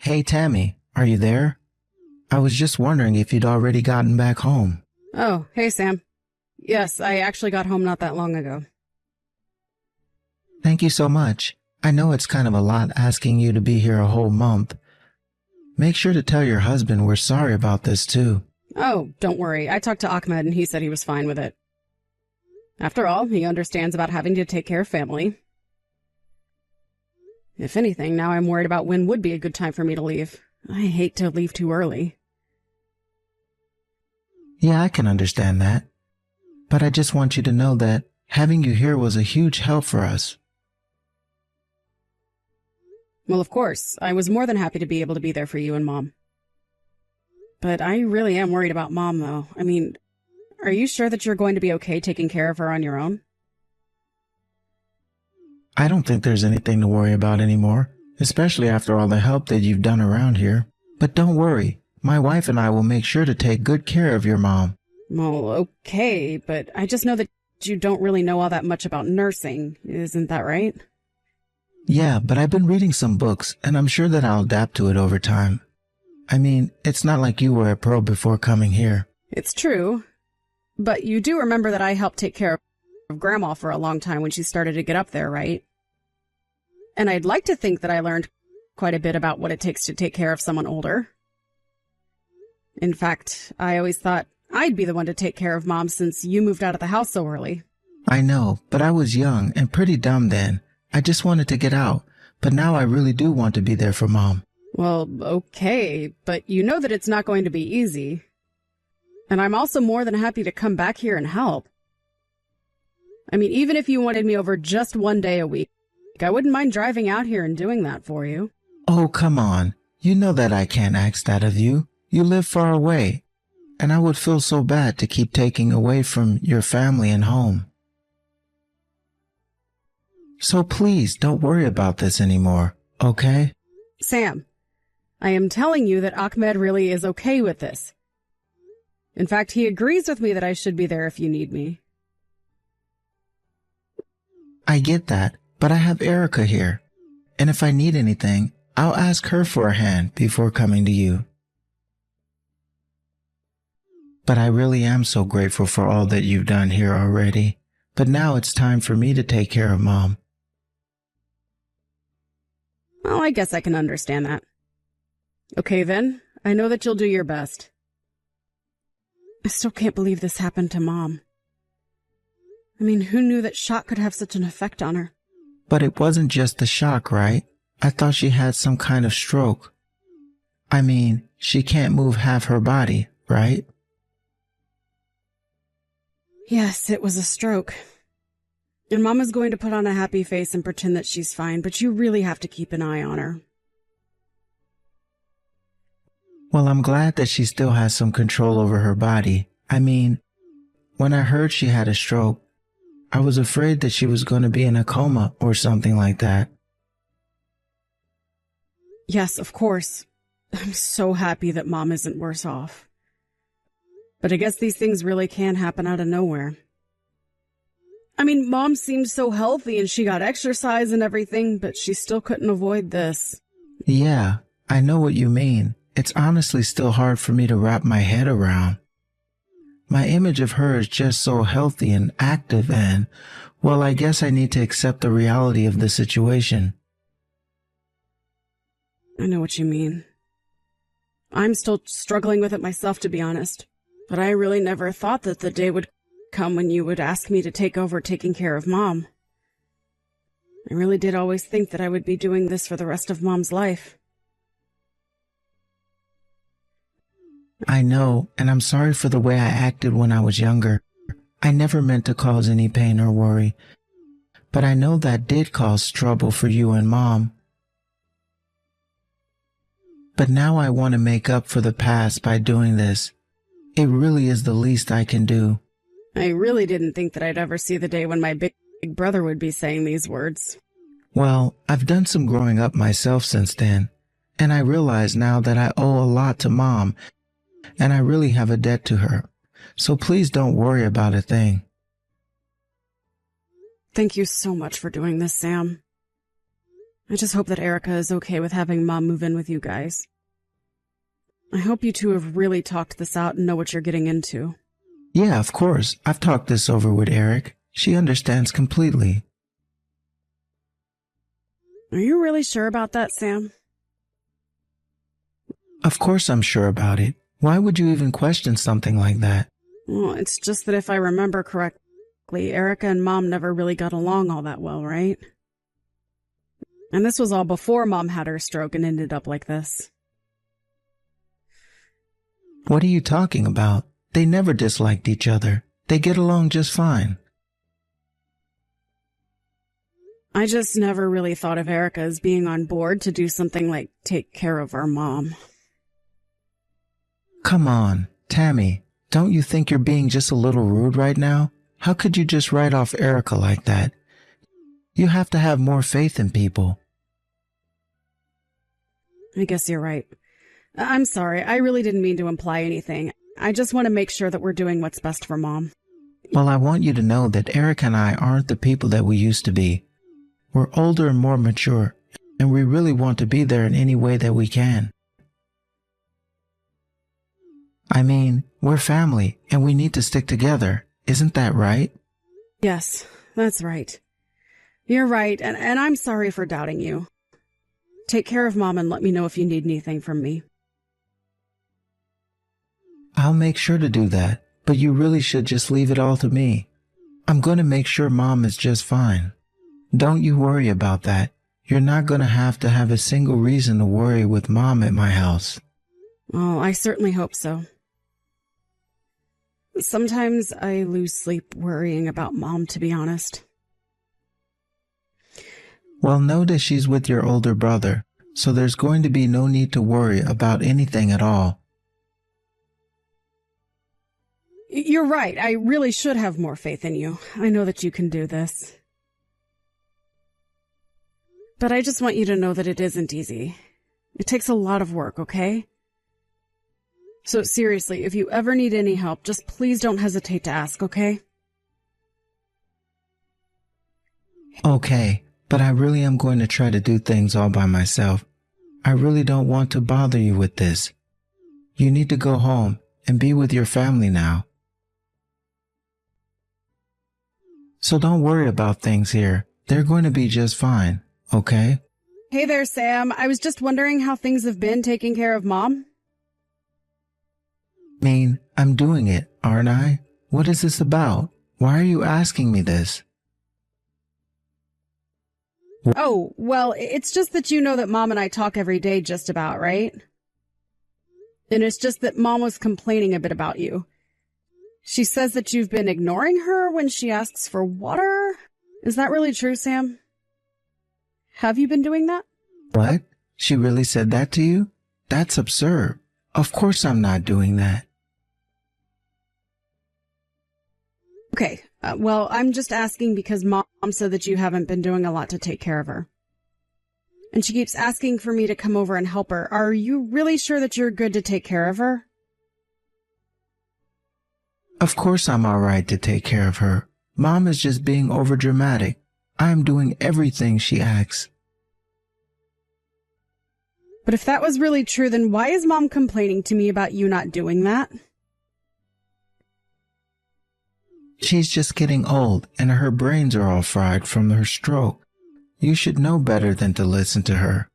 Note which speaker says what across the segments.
Speaker 1: Hey Tammy, are you there? I was just wondering if you'd already gotten back home.
Speaker 2: Oh, hey Sam. Yes, I actually got home not that long ago.
Speaker 1: Thank you so much. I know it's kind of a lot asking you to be here a whole month. Make sure to tell your husband we're sorry about this too.
Speaker 2: Oh, don't worry. I talked to Ahmed and he said he was fine with it. After all, he understands about having to take care of family. If anything, now I'm worried about when would be a good time for me to leave. I hate to leave too early.
Speaker 1: Yeah, I can understand that. But I just want you to know that having you here was a huge help for us.
Speaker 2: Well, of course, I was more than happy to be able to be there for you and Mom. But I really am worried about Mom, though. I mean, are you sure that you're going to be okay taking care of her on your own?
Speaker 1: I don't think there's anything to worry about anymore, especially after all the help that you've done around here. But don't worry, my wife and I will make sure to take good care of your mom.
Speaker 2: Well, okay, but I just know that you don't really know all that much about nursing, isn't that right?
Speaker 1: Yeah, but I've been reading some books, and I'm sure that I'll adapt to it over time. I mean, it's not like you were a pro before coming here.
Speaker 2: It's true, but you do remember that I helped take care of Grandma for a long time when she started to get up there, right? And I'd like to think that I learned quite a bit about what it takes to take care of someone older. In fact, I always thought I'd be the one to take care of Mom since you moved out of the house so early.
Speaker 1: I know, but I was young and pretty dumb then. I just wanted to get out, but now I really do want to be there for Mom.
Speaker 2: Well, okay, but you know that it's not going to be easy. And I'm also more than happy to come back here and help. I mean, even if you wanted me over just one day a week, I wouldn't mind driving out here and doing that for you.
Speaker 1: Oh, come on. You know that I can't ask that of you. You live far away, and I would feel so bad to keep taking away from your family and home. So please don't worry about this anymore, okay?
Speaker 2: Sam, I am telling you that Ahmed really is okay with this. In fact, he agrees with me that I should be there if you need me.
Speaker 1: I get that, but I have Erica here, and if I need anything, I'll ask her for a hand before coming to you. But I really am so grateful for all that you've done here already. But now it's time for me to take care of Mom.
Speaker 2: Well, I guess I can understand that. Okay then, I know that you'll do your best. I still can't believe this happened to Mom. I mean, who knew that shock could have such an effect on her?
Speaker 1: But it wasn't just the shock, right? I thought she had some kind of stroke. I mean, she can't move half her body, right?
Speaker 2: Yes, it was a stroke. And Mama's going to put on a happy face and pretend that she's fine, but you really have to keep an eye on her.
Speaker 1: Well, I'm glad that she still has some control over her body. I mean, when I heard she had a stroke, I was afraid that she was going to be in a coma or something like that.
Speaker 2: Yes, of course. I'm so happy that Mom isn't worse off. But I guess these things really can happen out of nowhere. I mean, Mom seemed so healthy and she got exercise and everything, but she still couldn't avoid this.
Speaker 1: Yeah, I know what you mean. It's honestly still hard for me to wrap my head around. My image of her is just so healthy and active and, well, I guess I need to accept the reality of the situation.
Speaker 2: I know what you mean. I'm still struggling with it myself, to be honest. But I really never thought that the day would come when you would ask me to take over taking care of Mom. I really did always think that I would be doing this for the rest of Mom's life.
Speaker 1: I know, and I'm sorry for the way I acted when I was younger. I never meant to cause any pain or worry, but I know that did cause trouble for you and Mom. But now I want to make up for the past by doing this. It really is the least I can do.
Speaker 2: I really didn't think that I'd ever see the day when my big brother would be saying these words.
Speaker 1: Well, I've done some growing up myself since then, and I realize now that I owe a lot to Mom, and I really have a debt to her. So please don't worry about a thing.
Speaker 2: Thank you so much for doing this, Sam. I just hope that Erica is okay with having Mom move in with you guys. I hope you two have really talked this out and know what you're getting into.
Speaker 1: Yeah, of course. I've talked this over with Eric. She understands completely.
Speaker 2: Are you really sure about that, Sam?
Speaker 1: Of course I'm sure about it. Why would you even question something like that?
Speaker 2: Well, it's just that if I remember correctly, Erica and Mom never really got along all that well, right? And this was all before Mom had her stroke and ended up like this.
Speaker 1: What are you talking about? They never disliked each other. They get along just fine.
Speaker 2: I just never really thought of Erica as being on board to do something like take care of our mom.
Speaker 1: Come on, Tammy, don't you think you're being just a little rude right now? How could you just write off Erica like that? You have to have more faith in people.
Speaker 2: I guess you're right. I'm sorry, I really didn't mean to imply anything. I just want to make sure that we're doing what's best for Mom.
Speaker 1: Well, I want you to know that Eric and I aren't the people that we used to be. We're older and more mature, and we really want to be there in any way that we can. I mean, we're family, and we need to stick together. Isn't that right?
Speaker 2: Yes, that's right. You're right, and I'm sorry for doubting you. Take care of Mom and let me know if you need anything from me.
Speaker 1: I'll make sure to do that, but you really should just leave it all to me. I'm going to make sure Mom is just fine. Don't you worry about that. You're not going to have a single reason to worry with Mom at my house.
Speaker 2: Oh, I certainly hope so. Sometimes I lose sleep worrying about Mom, to be honest.
Speaker 1: Well, know that she's with your older brother, so there's going to be no need to worry about anything at all.
Speaker 2: You're right. I really should have more faith in you. I know that you can do this. But I just want you to know that it isn't easy. It takes a lot of work, okay? So seriously, if you ever need any help, just please don't hesitate to ask, okay?
Speaker 1: Okay, but I really am going to try to do things all by myself. I really don't want to bother you with this. You need to go home and be with your family now. So don't worry about things here. They're going to be just fine, okay?
Speaker 2: Hey there, Sam. I was just wondering how things have been taking care of Mom.
Speaker 1: I mean, I'm doing it, aren't I? What is this about? Why are you asking me this?
Speaker 2: Oh, well, it's just that you know that Mom and I talk every day just about, right? And it's just that Mom was complaining a bit about you. She says that you've been ignoring her when she asks for water. Is that really true, Sam? Have you been doing that?
Speaker 1: What? She really said that to you? That's absurd. Of course I'm not doing that.
Speaker 2: Okay, well, I'm just asking because Mom said that you haven't been doing a lot to take care of her. And she keeps asking for me to come over and help her. Are you really sure that you're good to take care of her?
Speaker 1: Of course I'm all right to take care of her. Mom is just being overdramatic. I am doing everything she asks.
Speaker 2: But if that was really true, then why is Mom complaining to me about you not doing that?
Speaker 1: She's just getting old and her brains are all fried from her stroke. You should know better than to listen to her.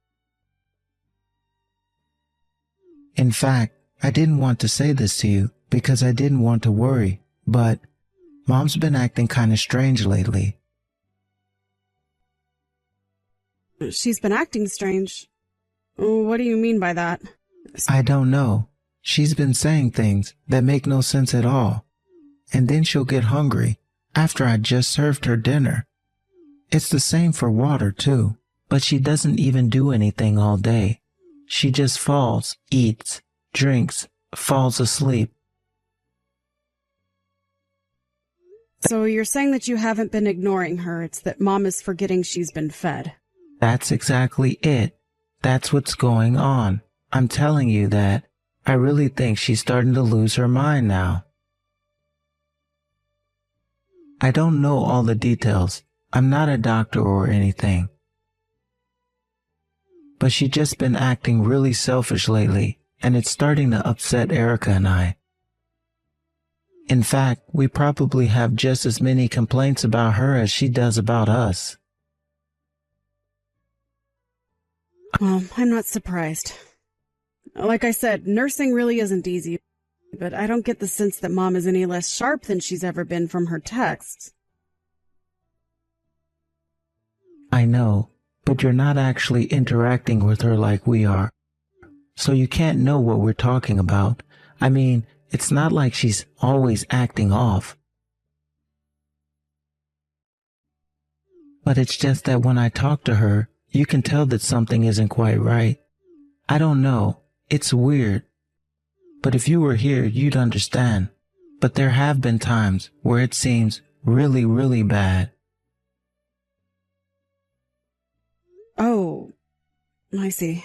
Speaker 1: In fact, I didn't want to say this to you because I didn't want to worry, but Mom's been acting kind of strange lately.
Speaker 2: She's been acting strange. What do you mean by that?
Speaker 1: I don't know. She's been saying things that make no sense at all. And then she'll get hungry after I just served her dinner. It's the same for water, too. But she doesn't even do anything all day. She just falls, eats, drinks, falls asleep.
Speaker 2: So you're saying that you haven't been ignoring her, it's that Mom is forgetting she's been fed.
Speaker 1: That's exactly it. That's what's going on. I'm telling you that. I really think she's starting to lose her mind now. I don't know all the details. I'm not a doctor or anything. but she's just been acting really selfish lately, and it's starting to upset Erica and I. In fact, we probably have just as many complaints about her as she does about us.
Speaker 2: Well, I'm not surprised. Like I said, nursing really isn't easy, but I don't get the sense that Mom is any less sharp than she's ever been from her texts.
Speaker 1: I know, but you're not actually interacting with her like we are, so you can't know what we're talking about. I mean, it's not like she's always acting off. But it's just that when I talk to her, you can tell that something isn't quite right. I don't know. It's weird. But if you were here, you'd understand. But there have been times where it seems really, really bad.
Speaker 2: Oh, I see.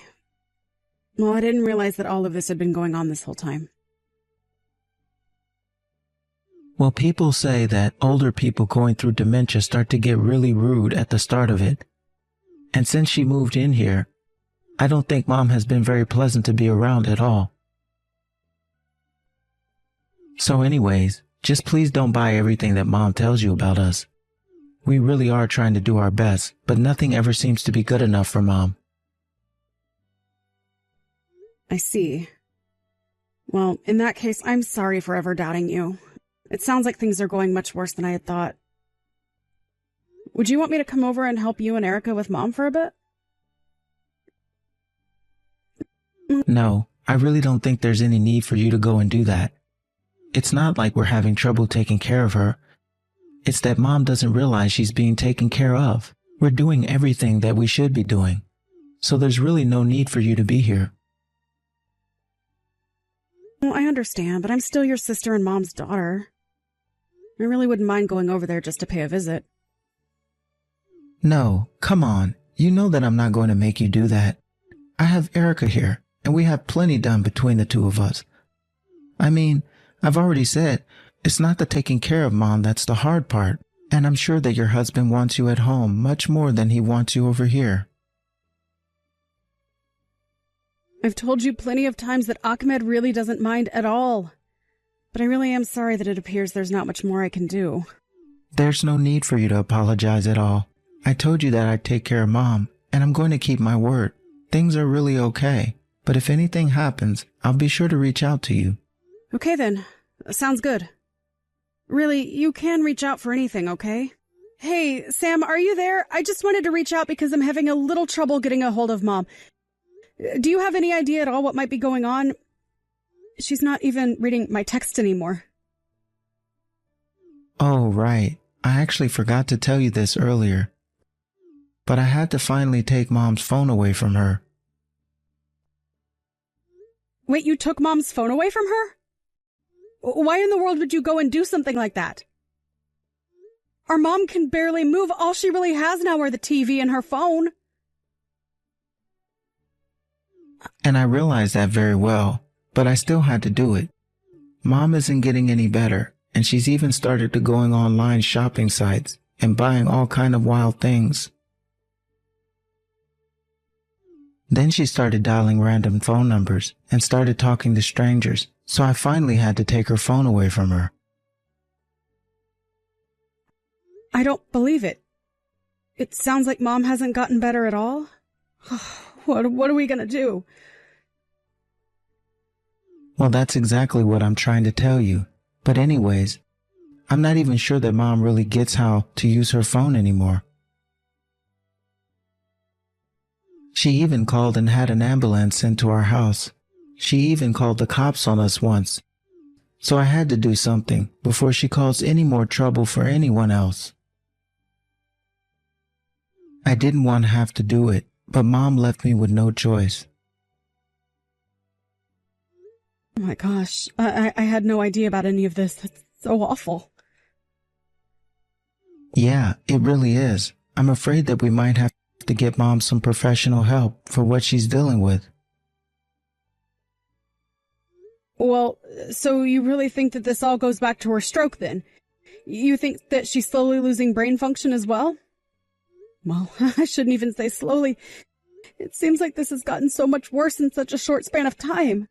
Speaker 2: Well, I didn't realize that all of this had been going on this whole time.
Speaker 1: Well, people say that older people going through dementia start to get really rude at the start of it. And since she moved in here, I don't think Mom has been very pleasant to be around at all. So anyways, just please don't buy everything that Mom tells you about us. We really are trying to do our best, but nothing ever seems to be good enough for Mom.
Speaker 2: I see. Well, in that case, I'm sorry for ever doubting you. It sounds like things are going much worse than I had thought. Would you want me to come over and help you and Erica with Mom for a bit?
Speaker 1: No, I really don't think there's any need for you to go and do that. It's not like we're having trouble taking care of her. It's that Mom doesn't realize she's being taken care of. We're doing everything that we should be doing. So there's really no need for you to be here.
Speaker 2: Well, I understand, but I'm still your sister and Mom's daughter. I really wouldn't mind going over there just to pay a visit.
Speaker 1: No, come on. You know that I'm not going to make you do that. I have Erica here, and we have plenty done between the two of us. I mean, I've already said, it's not the taking care of Mom that's the hard part, and I'm sure that your husband wants you at home much more than he wants you over here.
Speaker 2: I've told you plenty of times that Ahmed really doesn't mind at all. But I really am sorry that it appears there's not much more I can do.
Speaker 1: There's no need for you to apologize at all. I told you that I'd take care of Mom, and I'm going to keep my word. Things are really okay, but if anything happens, I'll be sure to reach out to you.
Speaker 2: Okay then. Sounds good. Really, you can reach out for anything, okay? Hey, Sam, are you there? I just wanted to reach out because I'm having a little trouble getting a hold of Mom. Do you have any idea at all what might be going on? She's not even reading my text anymore.
Speaker 1: Oh, right. I actually forgot to tell you this earlier. But I had to finally take Mom's phone away from her.
Speaker 2: Wait, you took Mom's phone away from her? Why in the world would you go and do something like that? Our Mom can barely move. All she really has now are the TV and her phone.
Speaker 1: And I realized that very well, but I still had to do it. Mom isn't getting any better, and she's even started to going online shopping sites and buying all kind of wild things. Then she started dialing random phone numbers and started talking to strangers, so I finally had to take her phone away from her.
Speaker 2: I don't believe it. It sounds like Mom hasn't gotten better at all. What are we gonna do?
Speaker 1: Well, that's exactly what I'm trying to tell you. But anyways, I'm not even sure that Mom really gets how to use her phone anymore. She even called and had an ambulance sent to our house. She even called the cops on us once. So I had to do something before she caused any more trouble for anyone else. I didn't want to have to do it, but Mom left me with no choice.
Speaker 2: Oh my gosh, I had no idea about any of this. That's so awful.
Speaker 1: Yeah, it really is. I'm afraid that we might have to get Mom some professional help for what she's dealing with.
Speaker 2: Well, so you really think that this all goes back to her stroke then? You think that she's slowly losing brain function as well? Well, I shouldn't even say slowly. It seems like this has gotten so much worse in such a short span of time.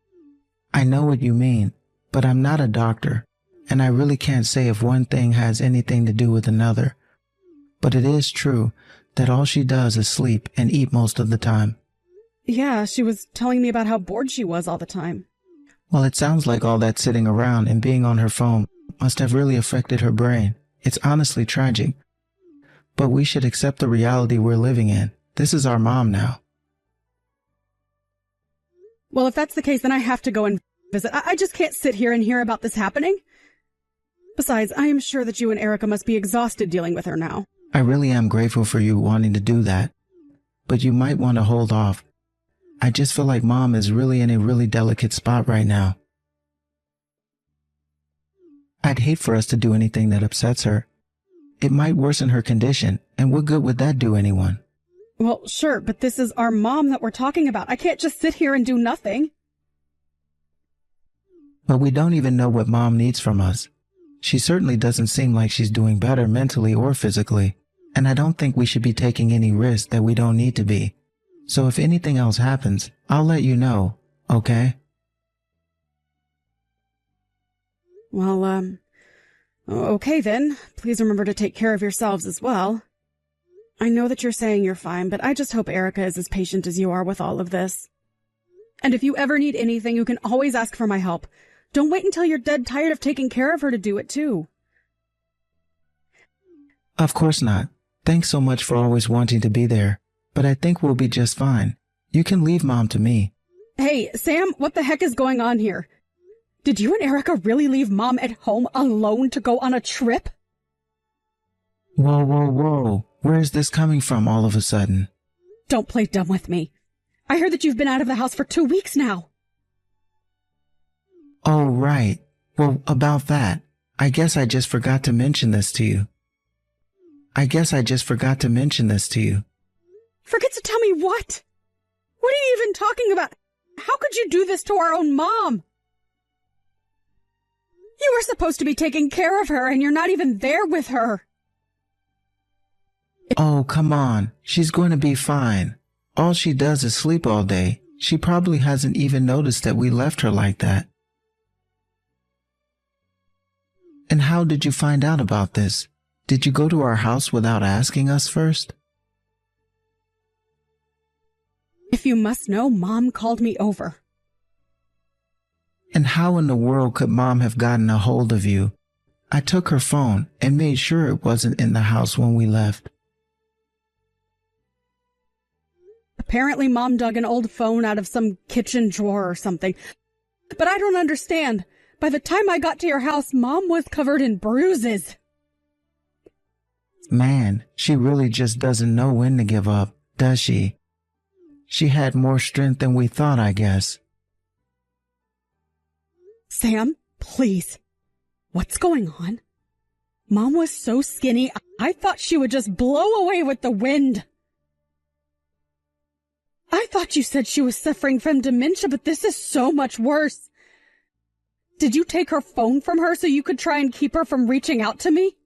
Speaker 1: I know what you mean, but I'm not a doctor, and I really can't say if one thing has anything to do with another. But it is true that all she does is sleep and eat most of the time.
Speaker 2: Yeah, she was telling me about how bored she was all the time.
Speaker 1: Well, it sounds like all that sitting around and being on her phone must have really affected her brain. It's honestly tragic. But we should accept the reality we're living in. This is our mom now.
Speaker 2: Well, if that's the case, then I have to go and visit. I just can't sit here and hear about this happening. Besides, I am sure that you and Erica must be exhausted dealing with her now.
Speaker 1: I really am grateful for you wanting to do that. But you might want to hold off. I just feel like Mom is really in a really delicate spot right now. I'd hate for us to do anything that upsets her. It might worsen her condition, and what good would that do anyone?
Speaker 2: Well, sure, but this is our mom that we're talking about. I can't just sit here and do nothing.
Speaker 1: But we don't even know what Mom needs from us. She certainly doesn't seem like she's doing better mentally or physically, and I don't think we should be taking any risks that we don't need to be. So if anything else happens, I'll let you know, okay?
Speaker 2: Well, okay then. Please remember to take care of yourselves as well. I know that you're saying you're fine, but I just hope Erica is as patient as you are with all of this. And if you ever need anything, you can always ask for my help. Don't wait until you're dead tired of taking care of her to do it too.
Speaker 1: Of course not. Thanks so much for always wanting to be there. But I think we'll be just fine. You can leave Mom to me.
Speaker 2: Hey, Sam, what the heck is going on here? Did you and Erica really leave Mom at home alone to go on a trip?
Speaker 1: Whoa, whoa, whoa. Where's this coming from all of a sudden?
Speaker 2: Don't play dumb with me. I heard that you've been out of the house for 2 weeks now.
Speaker 1: Oh, right. Well, about that, I guess I just forgot to mention this to you.
Speaker 2: Forget to tell me what? What are you even talking about? How could you do this to our own mom? You were supposed to be taking care of her, and you're not even there with her.
Speaker 1: Oh, come on. She's going to be fine. All she does is sleep all day. She probably hasn't even noticed that we left her like that. And how did you find out about this? Did you go to our house without asking us first?
Speaker 2: If you must know, Mom called me over.
Speaker 1: And how in the world could Mom have gotten a hold of you? I took her phone and made sure it wasn't in the house when we left.
Speaker 2: Apparently, Mom dug an old phone out of some kitchen drawer or something. But I don't understand. By the time I got to your house, Mom was covered in bruises.
Speaker 1: Man, she really just doesn't know when to give up, does she? She had more strength than we thought, I guess.
Speaker 2: Sam, please. What's going on? Mom was so skinny, I thought she would just blow away with the wind. I thought you said she was suffering from dementia, but this is so much worse. Did you take her phone from her so you could try and keep her from reaching out to me?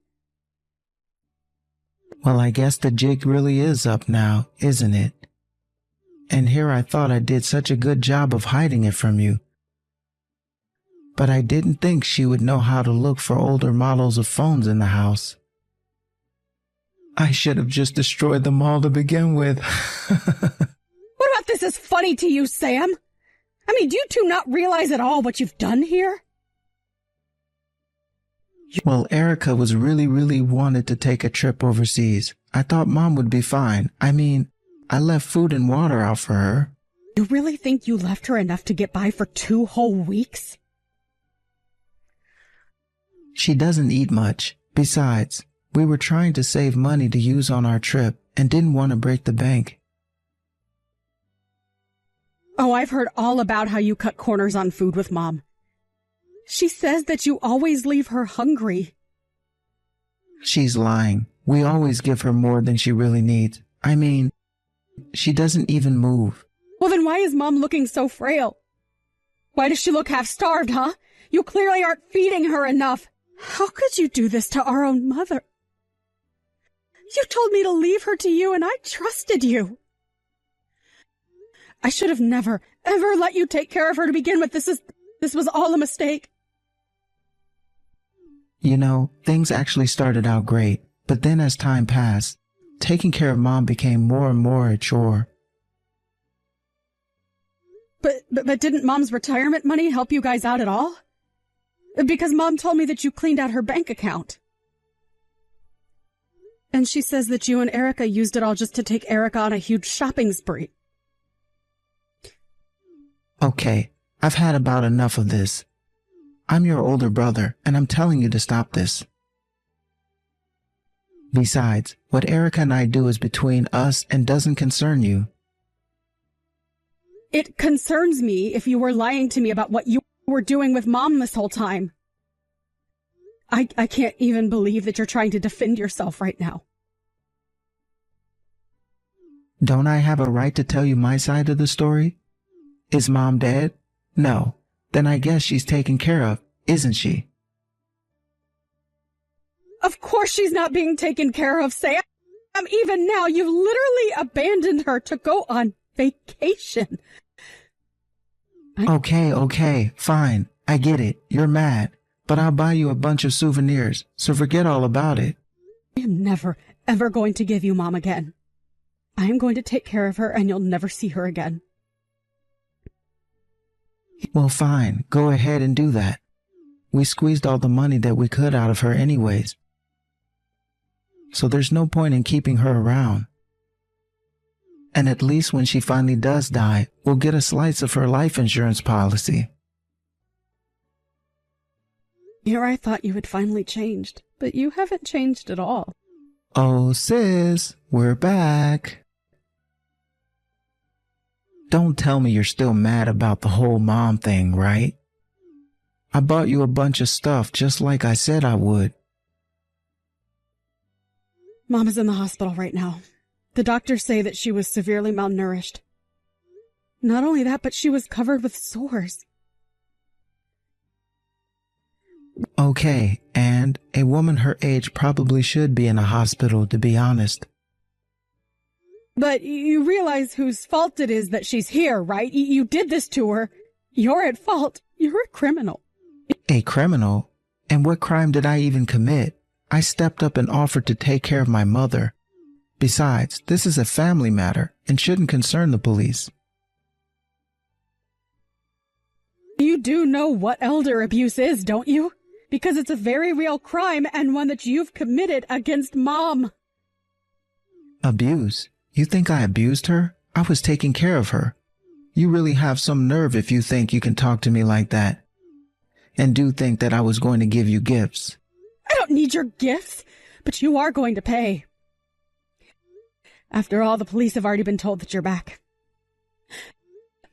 Speaker 1: Well, I guess the jig really is up now, isn't it? And here I thought I did such a good job of hiding it from you. But I didn't think she would know how to look for older models of phones in the house. I should have just destroyed them all to begin with.
Speaker 2: What about this is funny to you, Sam? I mean, do you two not realize at all what you've done here?
Speaker 1: Well, Erica was really wanted to take a trip overseas. I thought Mom would be fine. I mean, I left food and water out for her.
Speaker 2: You really think you left her enough to get by for 2 whole weeks?
Speaker 1: She doesn't eat much. Besides, we were trying to save money to use on our trip and didn't want to break the bank.
Speaker 2: Oh, I've heard all about how you cut corners on food with Mom. She says that you always leave her hungry.
Speaker 1: She's lying. We always give her more than she really needs. I mean, she doesn't even move.
Speaker 2: Well, then why is Mom looking so frail? Why does she look half-starved, huh? You clearly aren't feeding her enough. How could you do this to our own mother? You told me to leave her to you, and I trusted you. I should have never, ever let you take care of her to begin with. This was all a mistake.
Speaker 1: You know, things actually started out great, but then as time passed, taking care of Mom became more and more a chore.
Speaker 2: But didn't Mom's retirement money help you guys out at all? Because Mom told me that you cleaned out her bank account. And she says that you and Erica used it all just to take Erica on a huge shopping spree.
Speaker 1: Okay, I've had about enough of this. I'm your older brother, and I'm telling you to stop this. Besides, what Erica and I do is between us and doesn't concern you.
Speaker 2: It concerns me if you were lying to me about what you were doing with Mom this whole time. I can't even believe that you're trying to defend yourself right now.
Speaker 1: Don't I have a right to tell you my side of the story? Is Mom dead? No. Then I guess she's taken care of, isn't she?
Speaker 2: Of course she's not being taken care of, Sam. Even now, you've literally abandoned her to go on vacation.
Speaker 1: Okay, fine. I get it. You're mad. But I'll buy you a bunch of souvenirs, so forget all about it.
Speaker 2: I am never, ever going to give you Mom again. I am going to take care of her, and you'll never see her again.
Speaker 1: Well, fine. Go ahead and do that. We squeezed all the money that we could out of her anyways. So there's no point in keeping her around. And at least when she finally does die, we'll get a slice of her life insurance policy.
Speaker 2: Here I thought you had finally changed, but you haven't changed at all.
Speaker 1: Oh, sis, we're back. Don't tell me you're still mad about the whole Mom thing, right? I bought you a bunch of stuff just like I said I would.
Speaker 2: Mom is in the hospital right now. The doctors say that she was severely malnourished. Not only that, but she was covered with sores.
Speaker 1: Okay, and a woman her age probably should be in a hospital, to be honest.
Speaker 2: But you realize whose fault it is that she's here, right? You did this to her. You're at fault. You're a criminal.
Speaker 1: A criminal? And what crime did I even commit? I stepped up and offered to take care of my mother. Besides, this is a family matter and shouldn't concern the police.
Speaker 2: You do know what elder abuse is, don't you? Because it's a very real crime and one that you've committed against Mom.
Speaker 1: Abuse? You think I abused her? I was taking care of her. You really have some nerve if you think you can talk to me like that. And do think that I was going to give you gifts.
Speaker 2: I don't need your gifts, but you are going to pay. After all, the police have already been told that you're back.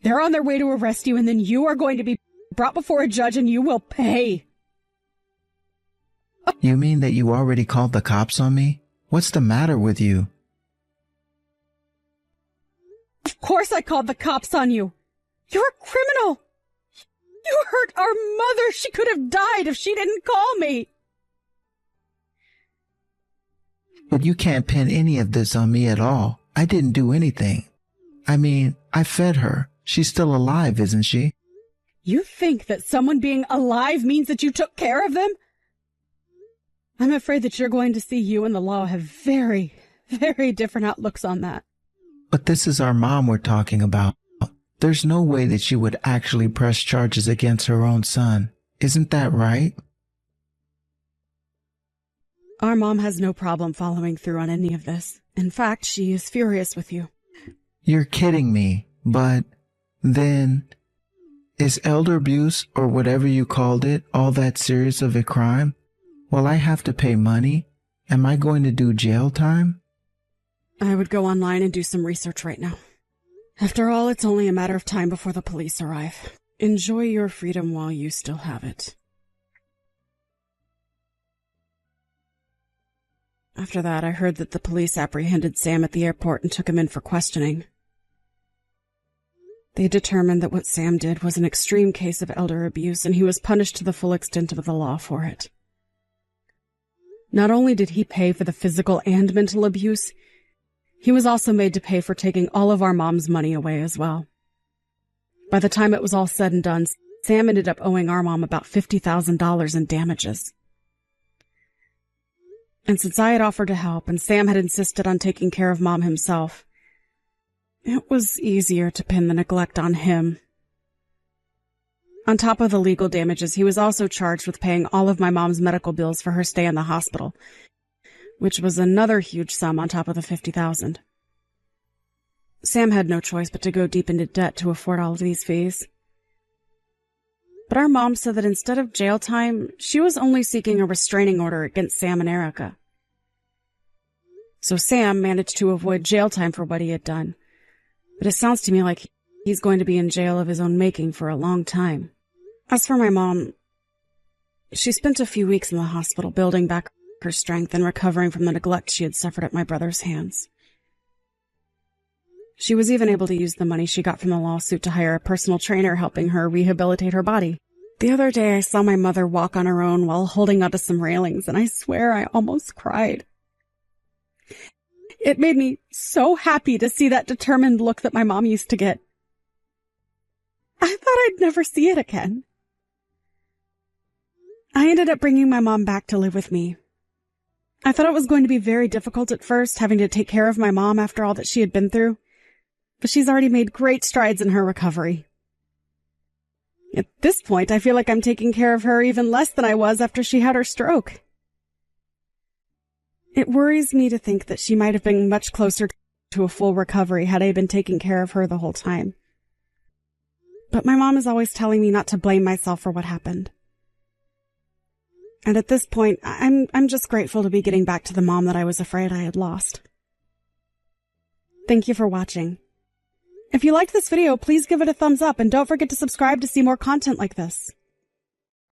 Speaker 2: They're on their way to arrest you, and then you are going to be brought before a judge and you will pay.
Speaker 1: You mean that you already called the cops on me? What's the matter with you?
Speaker 2: Of course I called the cops on you. You're a criminal. You hurt our mother. She could have died if she didn't call me.
Speaker 1: But you can't pin any of this on me at all. I didn't do anything. I mean, I fed her. She's still alive, isn't she?
Speaker 2: You think that someone being alive means that you took care of them? I'm afraid that you're going to see you and the law have very, very different outlooks on that.
Speaker 1: But this is our mom we're talking about. There's no way that she would actually press charges against her own son. Isn't that right?
Speaker 2: Our mom has no problem following through on any of this. In fact, she is furious with you.
Speaker 1: You're kidding me, but then is elder abuse or whatever you called it all that serious of a crime? Will I have to pay money? Am I going to do jail time?
Speaker 2: I would go online and do some research right now. After all, it's only a matter of time before the police arrive. Enjoy your freedom while you still have it. After that, I heard that the police apprehended Sam at the airport and took him in for questioning. They determined that what Sam did was an extreme case of elder abuse, and he was punished to the full extent of the law for it. Not only did he pay for the physical and mental abuse, he was also made to pay for taking all of our mom's money away as well. By the time it was all said and done, Sam ended up owing our mom about $50,000 in damages. And since I had offered to help and Sam had insisted on taking care of Mom himself, it was easier to pin the neglect on him. On top of the legal damages, he was also charged with paying all of my mom's medical bills for her stay in the hospital, which was another huge sum on top of the $50,000. Sam had no choice but to go deep into debt to afford all of these fees. But our mom said that instead of jail time, she was only seeking a restraining order against Sam and Erica. So Sam managed to avoid jail time for what he had done. But it sounds to me like he's going to be in jail of his own making for a long time. As for my mom, she spent a few weeks in the hospital building back her strength and recovering from the neglect she had suffered at my brother's hands. She was even able to use the money she got from the lawsuit to hire a personal trainer helping her rehabilitate her body. The other day I saw my mother walk on her own while holding onto some railings, and I swear I almost cried. It made me so happy to see that determined look that my mom used to get. I thought I'd never see it again. I ended up bringing my mom back to live with me. I thought it was going to be very difficult at first, having to take care of my mom after all that she had been through, but she's already made great strides in her recovery. At this point, I feel like I'm taking care of her even less than I was after she had her stroke. It worries me to think that she might have been much closer to a full recovery had I been taking care of her the whole time. But my mom is always telling me not to blame myself for what happened. And at this point, I'm just grateful to be getting back to the mom that I was afraid I had lost. Thank you for watching. If you liked this video, please give it a thumbs up and don't forget to subscribe to see more content like this.